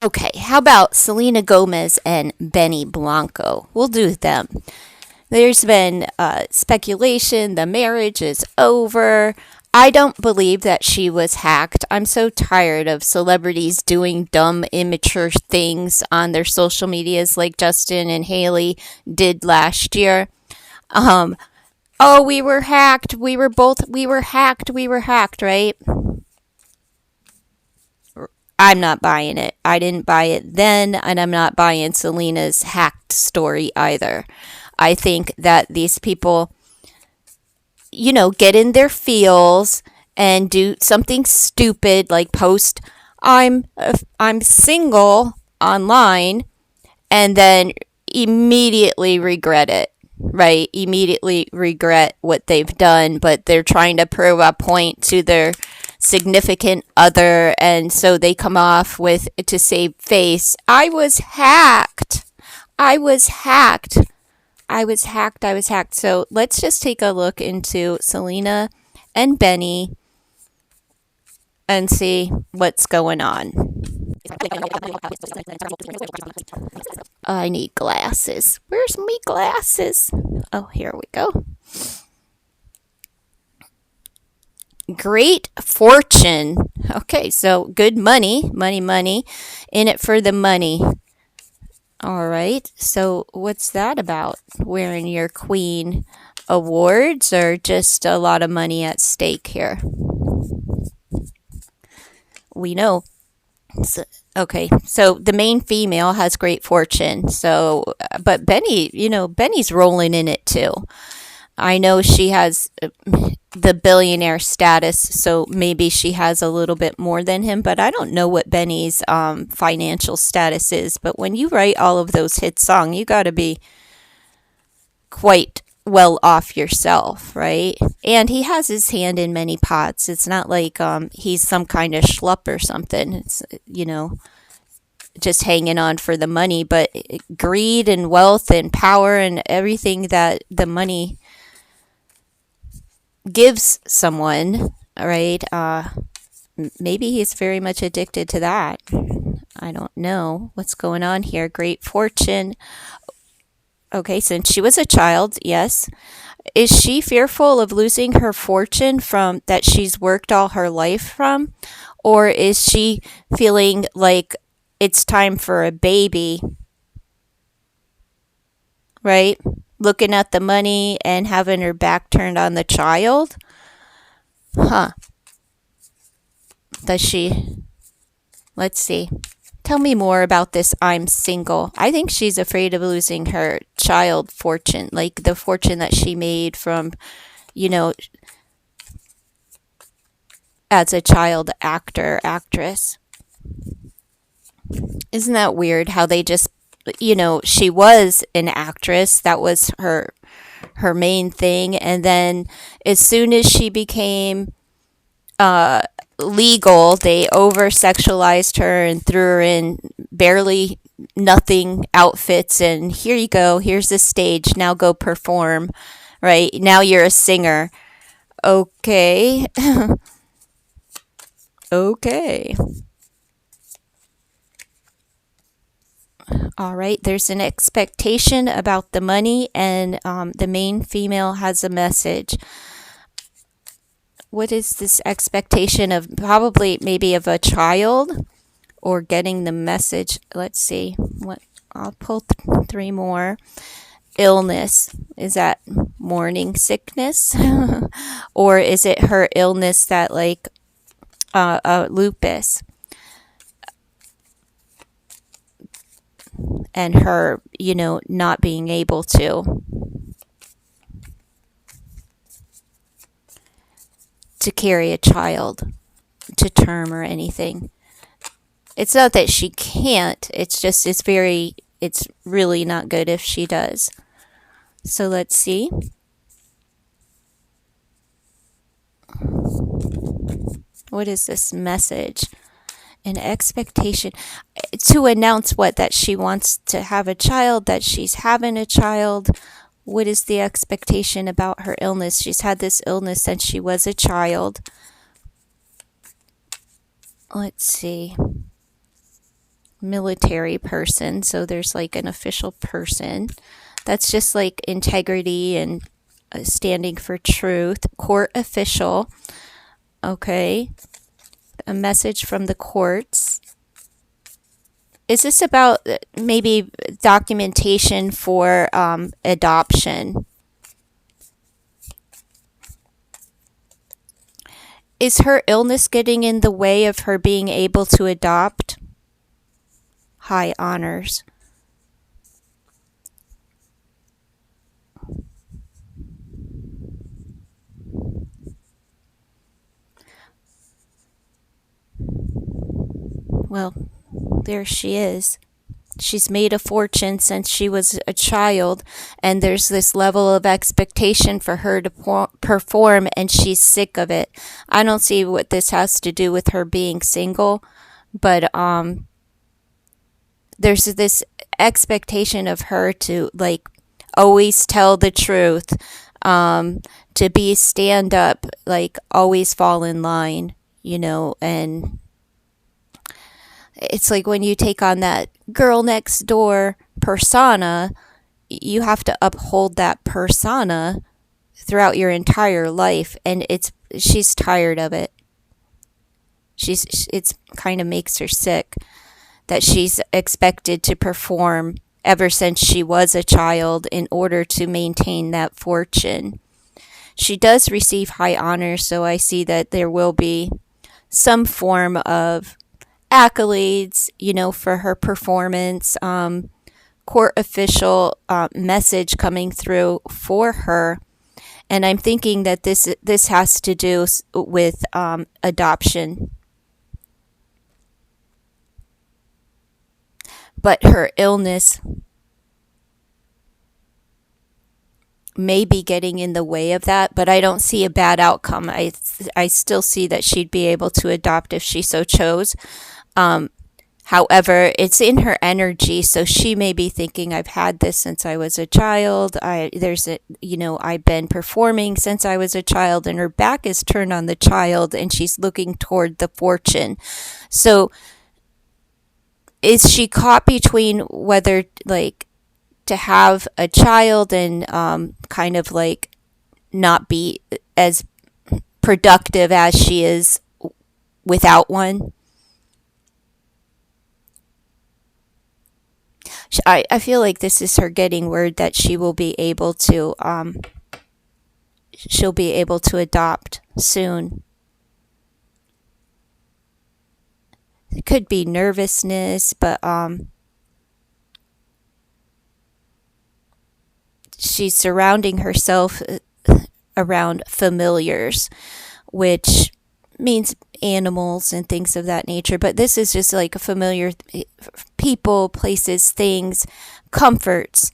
Okay, how about Selena Gomez and Benny Blanco? We'll do them. There's been speculation the marriage is over. I don't believe that she was hacked. I'm so tired of celebrities doing dumb, immature things on their social medias like Justin and Haley did last year. Um, oh, we were hacked. We were hacked, right? I'm not buying it. I didn't buy it then, and I'm not buying Selena's hacked story either. I think that these people, get in their feels and do something stupid like post I'm single online and then immediately regret it. Right? Immediately regret what they've done, but they're trying to prove a point to their significant other, and so they come off with to save face. I was hacked. I was hacked. I was hacked. I was hacked. So let's just take a look into Selena and Benny and see what's going on. I need glasses. Where's me glasses? Oh, here we go. Great fortune. Okay, so good money, money, money. In it for the money. All right, so what's that about? Wearing your queen awards or just a lot of money at stake here? We know. So, okay, so the main female has great fortune. So, but Benny, Benny's rolling in it too. I know she has the billionaire status, so maybe she has a little bit more than him, but I don't know what Benny's financial status is. But when you write all of those hit songs, you got to be quite well off yourself, right? And he has his hand in many pots. It's not like he's some kind of schlup or something. It's, just hanging on for the money, but greed and wealth and power and everything that the money gives someone, right? Maybe he's very much addicted to that. I don't know what's going on here. Great fortune. Okay, since she was a child, yes. Is she fearful of losing her fortune from that she's worked all her life from? Or is she feeling like it's time for a baby, right? Looking at the money and having her back turned on the child? Huh. Does she? Let's see. Tell me more about this I'm single. I think she's afraid of losing her child fortune, like the fortune that she made from, you know, as a child actor, actress. Isn't that weird how they just, she was an actress. That was her main thing, and then as soon as she became legal, they over sexualized her and threw her in barely nothing outfits, and here you go, here's the stage, now go perform, right? Now you're a singer. Okay. Okay. All right, there's an expectation about the money, and the main female has a message. What is this expectation of? Probably maybe of a child or getting the message. Let's see. What I'll pull three more. Illness. Is that morning sickness? Or is it her illness that like lupus? And her, not being able to carry a child to term or anything. It's not that she can't, it's just it's really not good if she does. So let's see. What is this message? An expectation to announce what? That she wants to have a child, that she's having a child. What is the expectation about her illness? She's had this illness since she was a child. Let's see. military person, so there's like an official person. That's just like integrity and standing for truth. Court official. Okay. A message from the courts. Is this about maybe documentation for adoption? Is her illness getting in the way of her being able to adopt? High honors. Well, there she is. She's made a fortune since she was a child, and there's this level of expectation for her to perform, and she's sick of it. I don't see what this has to do with her being single, but there's this expectation of her to like always tell the truth, to be stand up, like always fall in line, and it's like when you take on that girl next door persona, you have to uphold that persona throughout your entire life, and she's tired of it. It's kind of makes her sick that she's expected to perform ever since she was a child in order to maintain that fortune. She does receive high honors, so I see that there will be some form of accolades, for her performance, court official message coming through for her. And I'm thinking that this has to do with adoption. But her illness may be getting in the way of that, but I don't see a bad outcome. I still see that she'd be able to adopt if she so chose. However, it's in her energy, so she may be thinking, I've had this since I was a child. I've been performing since I was a child, and her back is turned on the child, and she's looking toward the fortune. So is she caught between whether like to have a child and kind of like not be as productive as she is without one? I feel like this is her getting word that she'll be able to adopt soon. It could be nervousness, but she's surrounding herself around familiars, which means animals and things of that nature. But this is just like a familiar people, places, things, comforts.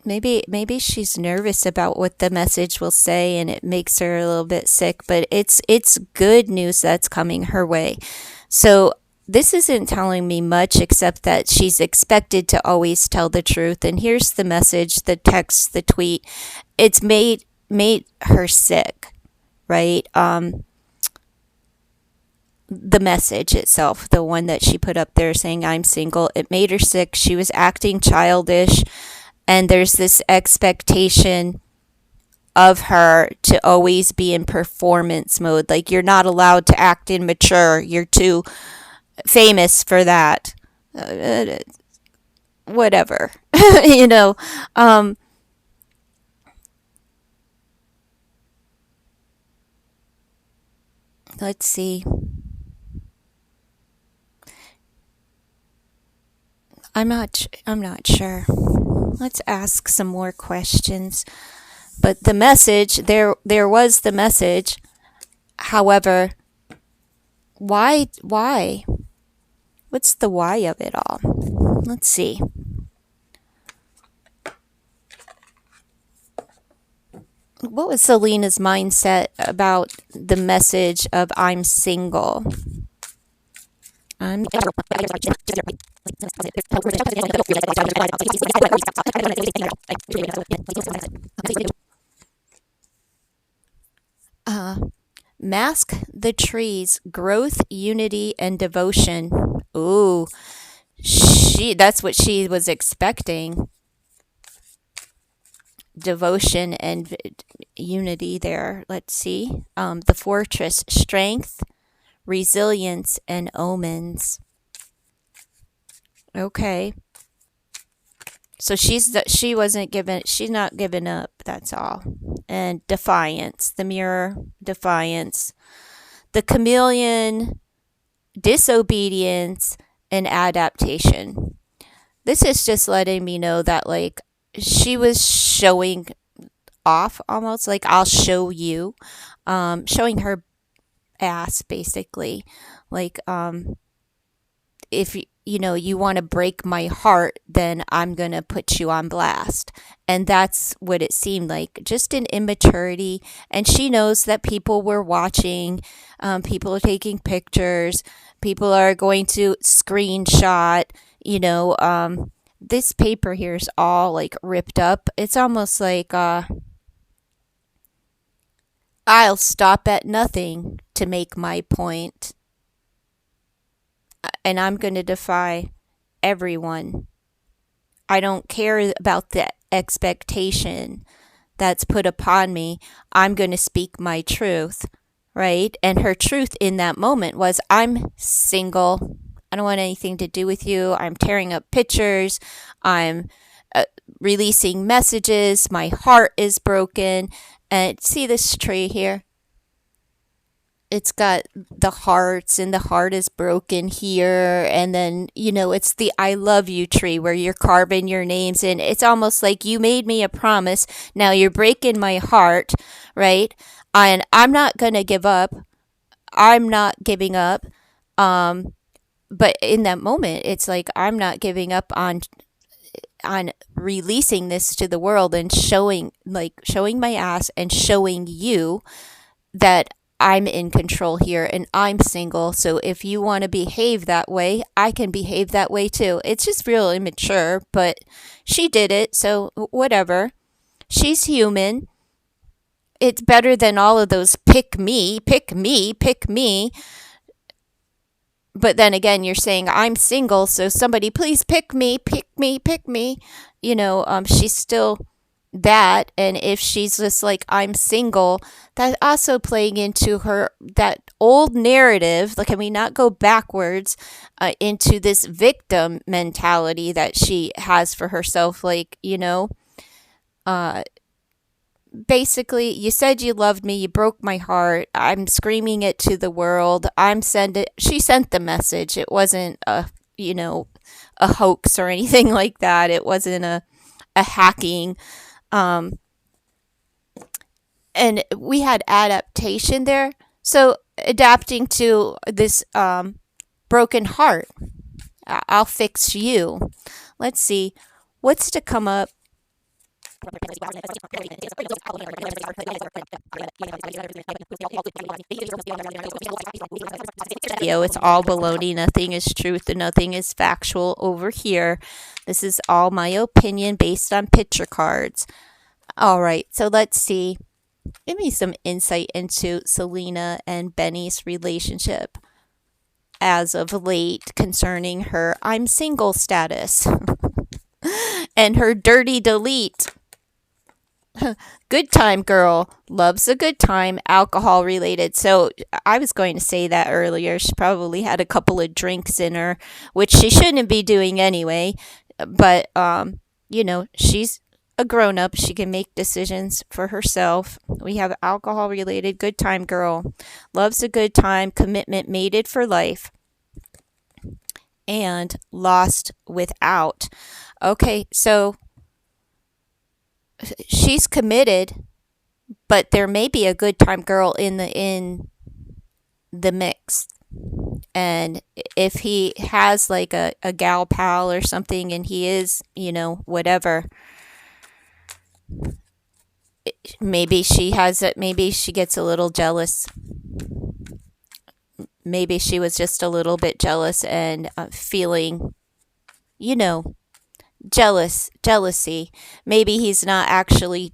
Maybe she's nervous about what the message will say, and it makes her a little bit sick. But it's good news that's coming her way. So this isn't telling me much except that she's expected to always tell the truth. And here's the message, the text, the tweet. It's made her sick, right? The message itself, the one that she put up there saying, I'm single, it made her sick. She was acting childish. And there's this expectation of her to always be in performance mode. Like, you're not allowed to act immature. You're too famous for that. Whatever. Let's see. I'm not sure. Let's ask some more questions. But the message, there was the message. However, why? What's the why of it all? Let's see. What was Selena's mindset about the message of I'm single? Mask the trees, growth, unity, and devotion. Ooh, that's what she was expecting. Devotion and unity there. Let's see. The fortress, strength, resilience, and omens. Okay. So she wasn't given, she's not given up, that's all. And defiance, the mirror, defiance. The chameleon, disobedience, and adaptation. This is just letting me know that, like, she was showing off almost, like, I'll show you, showing her ass basically, like, if you want to break my heart, then I'm going to put you on blast. And that's what it seemed like, just an immaturity. And she knows that people were watching, people are taking pictures, people are going to screenshot, this paper here is all like ripped up. It's almost like, I'll stop at nothing to make my point, and I'm going to defy everyone. I don't care about the expectation that's put upon me. I'm going to speak my truth, right? And her truth in that moment was, I'm single. I don't want anything to do with you. I'm tearing up pictures. I'm releasing messages. My heart is broken. And see this tree here? It's got the hearts, and the heart is broken here. And then, it's the I love you tree where you're carving your names in. It's almost like you made me a promise. Now you're breaking my heart, right? And I'm not going to give up. I'm not giving up. But in that moment, it's like, I'm not giving up on releasing this to the world and showing my ass and showing you that I'm in control here and I'm single. So if you want to behave that way, I can behave that way too. It's just real immature, but she did it. So whatever. She's human. It's better than all of those pick me, pick me, pick me. But then again, you're saying I'm single, so somebody please pick me, pick me, pick me. She's still that. And if she's just like, I'm single, that's also playing into that old narrative. Like, can we not go backwards into this victim mentality that she has for herself? Like, basically, you said you loved me, you broke my heart, I'm screaming it to the world, she sent the message. It wasn't a hoax or anything like that. It wasn't a hacking. And we had adaptation there. So adapting to this broken heart. I'll fix you. Let's see what's to come up. It's all baloney. Nothing is truth and nothing is factual over here. This is all my opinion based on picture cards. All right, so let's see. Give me some insight into Selena and Benny's relationship as of late concerning her I'm single status and her dirty delete. Good time girl, loves a good time, alcohol related. So I was going to say that earlier. She probably had a couple of drinks in her, which she shouldn't be doing anyway. But, she's a grown up. She can make decisions for herself. We have alcohol related, good time girl, loves a good time, commitment, mated for life, and lost without. Okay, so she's committed, but there may be a good time girl in the mix. And if he has like a gal pal or something, and he is, whatever, maybe she has it. Maybe she gets a little jealous. Maybe she was just a little bit jealous and feeling, jealousy. Maybe he's not actually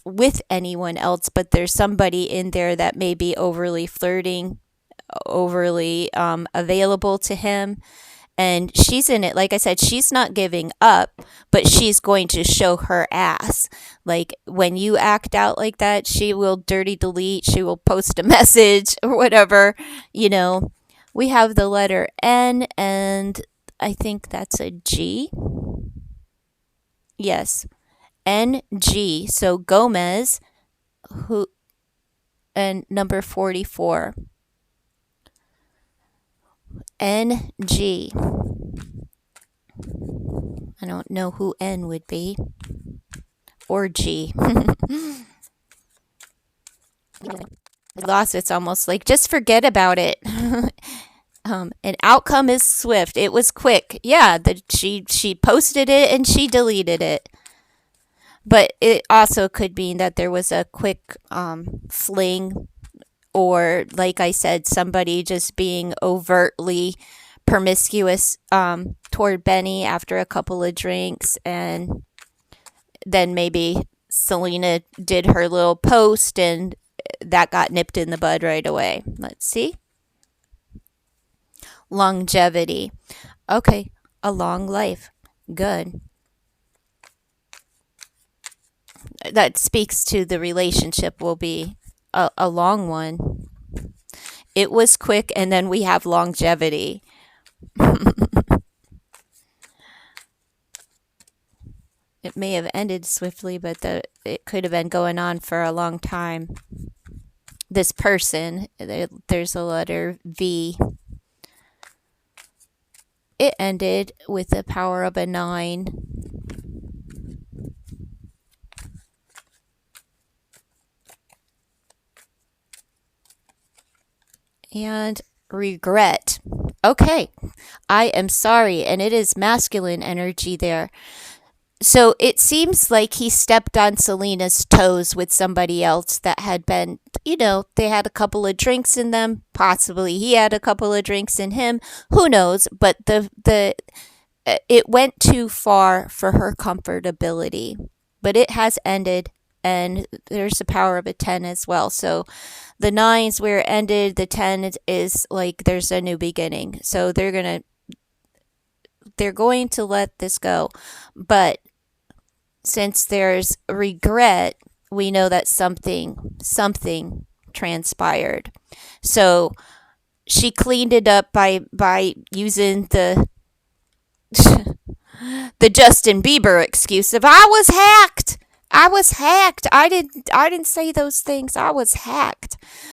with anyone else, but there's somebody in there that may be overly flirting, overly available to him. And she's in it, like I said, she's not giving up, but she's going to show her ass. Like when you act out like that, she will dirty delete, she will post a message or whatever. You know, we have the letter N, and I think that's a G. Yes, NG. So Gomez, who, and number 44. NG. I don't know who N would be. Or G. Lost. It's almost like just forget about it. An outcome is swift. It was quick. Yeah, she posted it and she deleted it. But it also could mean that there was a quick fling, or like I said, somebody just being overtly promiscuous toward Benny after a couple of drinks, and then maybe Selena did her little post and that got nipped in the bud right away. Let's see. Longevity. Okay, a long life. Good. That speaks to the relationship will be a long one. It was quick, and then we have longevity. It may have ended swiftly, but it could have been going on for a long time. This person, there's a letter V. It ended with the power of a 9. And regret. Okay, I am sorry, and it is masculine energy there. So it seems like he stepped on Selena's toes with somebody else that had been, they had a couple of drinks in them. Possibly he had a couple of drinks in him. Who knows? But it went too far for her comfortability. But it has ended, and there's the power of a 10 as well. So the 9's where it ended. The 10 is like there's a new beginning. So they're going to let this go. But since there's regret, we know that something transpired. So she cleaned it up by using the the Justin Bieber excuse of I was hacked. I didn't say those things. I was hacked.